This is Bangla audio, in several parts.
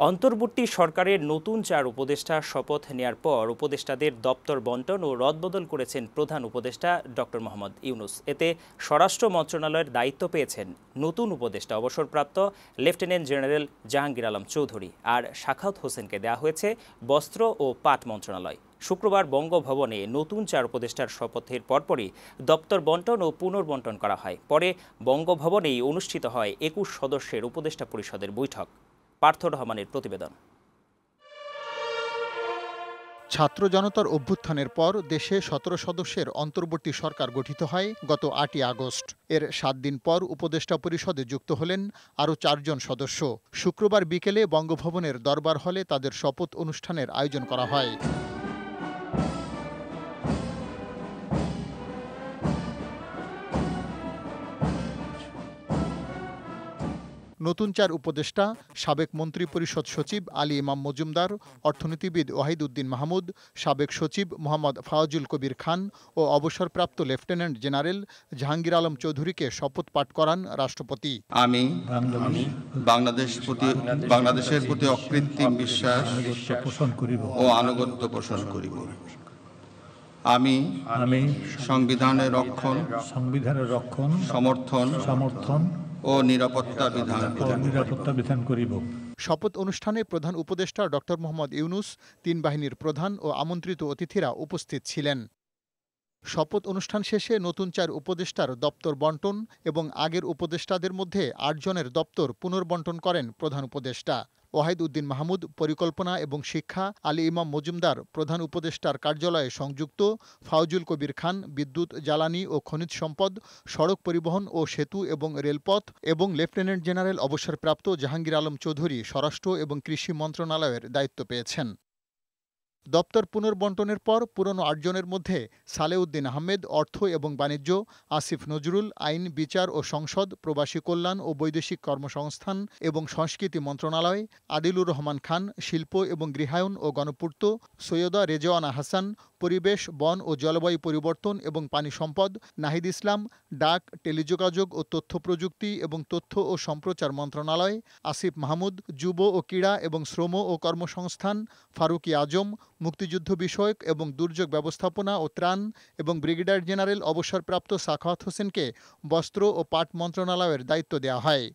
অন্তর্বর্তী সরকারের নতুন ৪ উপদেষ্টা শপথ নেয়ার পর উপদেষ্টাদের দপ্তর বণ্টন ও রদবদল করেছেন প্রধান উপদেষ্টা ডক্টর মোহাম্মদ ইউনূস। এতে স্বরাষ্ট্র মন্ত্রণালয়ের দায়িত্ব পেয়েছেন নতুন উপদেষ্টা অবসরপ্রাপ্ত লেফটেন্যান্ট জেনারেল জাহাঙ্গীর আলম চৌধুরী, আর সাখাওয়াত হোসেনকে দেওয়া হয়েছে বস্ত্র ও পাট মন্ত্রণালয়। শুক্রবার বঙ্গভবনে নতুন ৪ উপদেষ্টার শপথের পরপরই দপ্তর বণ্টন ও পুনর্বণ্টন করা হয়। পরে বঙ্গভবনেই অনুষ্ঠিত হয় ২১ সদস্যের উপদেষ্টা পরিষদের বৈঠক। পার্থ রহমানের প্রতিবেদন। ছাত্র জনতার অভ্যুত্থানের পর দেশে ১৭ সদস্যের অন্তর্বর্তী সরকার গঠিত হয় গত ৮ই আগস্ট। এর ৭ দিন পর উপদেষ্টা পরিষদে যুক্ত হলেন আরও ৪ জন সদস্য। শুক্রবার বিকেলে বঙ্গভবনের দরবার হলে তাদের শপথ অনুষ্ঠানের আয়োজন করা হয়। নতুন ৪ উপদেষ্টা সাবেক মন্ত্রিপরিষদ সচিব আলী ইমাম মজুমদার, অর্থনীতিবিদ ওয়াহিদ উদ্দিন মাহমুদ, সাবেক সচিব মোহাম্মদ ফাওয়াজুল কবির খান ও অবসরপ্রাপ্ত লেফটেন্যান্ট জেনারেল জাহাঙ্গীর আলম চৌধুরীকে শপথ পাঠ করান রাষ্ট্রপতি। আমি বাংলাদেশের প্রতি অকৃত্রিম বিশ্বাস ও আনুগত্য পোষণ করিব। আমি সংবিধানের রক্ষণ, সমর্থন ও নিরাপত্তা বিধান করিব। শপথ অনুষ্ঠানে প্রধান উপদেষ্টা ডক্টর মোহাম্মদ ইউনূস, ৩ বাহিনীর প্রধান ও আমন্ত্রিত অতিথিরা উপস্থিত ছিলেন। শপথ অনুষ্ঠান শেষে নতুন ৪ উপদেষ্টার দপ্তর বণ্টন এবং আগের উপদেষ্টাদের মধ্যে ৮ জনের দপ্তর পুনর্বণ্টন করেন প্রধান উপদেষ্টা। ওয়াহিদ উদ্দিন মাহমুদ পরিকল্পনা এবং শিক্ষা, আলী ইমাম মজুমদার প্রধান উপদেষ্টার কার্যালয়ে সংযুক্ত, ফাওয়াজুল কবির খান বিদ্যুৎ, জ্বালানি ও খনিজ সম্পদ, সড়ক পরিবহন ও সেতু এবং রেলপথ এবং লেফটেন্যান্ট জেনারেল অবসরপ্রাপ্ত জাহাঙ্গীর আলম চৌধুরী স্বরাষ্ট্র এবং কৃষি মন্ত্রণালয়ের দায়িত্ব পেয়েছেন। দপ্তর পুনর্বণ্টনের পর পুরনো ৮ জনের মধ্যে সালেউদ্দিন আহমেদ অর্থ এবং বাণিজ্য, আসিফ নজরুল আইন, বিচার ও সংসদ, প্রবাসী কল্যাণ ও বৈদেশিক কর্মসংস্থান এবং সংস্কৃতি মন্ত্রণালয়, আদিলুর রহমান খান শিল্প এবং গৃহায়ন ও গণপূর্ত, সৈয়দা রেজওয়ানা হাসান পরিবেশ, বন ও জলবায়ু পরিবর্তন এবং পানি সম্পদ, নাহিদ ইসলাম ডাক, টেলিযোগাযোগ ও তথ্য প্রযুক্তি এবং তথ্য ও সম্প্রচার মন্ত্রণালয়, আসিফ মাহমুদ যুব ও ক্রীড়া এবং শ্রম ও কর্মসংস্থান, ফারুকী আজম মুক্তিযুদ্ধ বিষয়ক এবং দুর্যোগ ব্যবস্থাপনা ও ত্রাণ এবং ব্রিগেডিয়ার জেনারেল অবসরপ্রাপ্ত সাখাওয়াত হোসেনকে বস্ত্র ও পাট মন্ত্রণালয়ের দায়িত্ব দেওয়া হয়।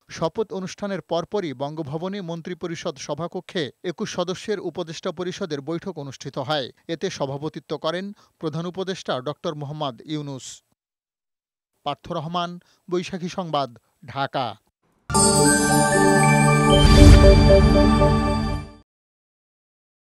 শপথ অনুষ্ঠানের পরপরই বঙ্গভবনে মন্ত্রিপরিষদ সভাকক্ষে ২১ সদস্যের উপদেষ্টা পরিষদের বৈঠক অনুষ্ঠিত হয়। এতে সভাপতিত্ব করেন প্রধান উপদেষ্টা ডক্টর মোহাম্মদ ইউনূস। পার্থ রহমান, বৈশাখী সংবাদ, ঢাকা।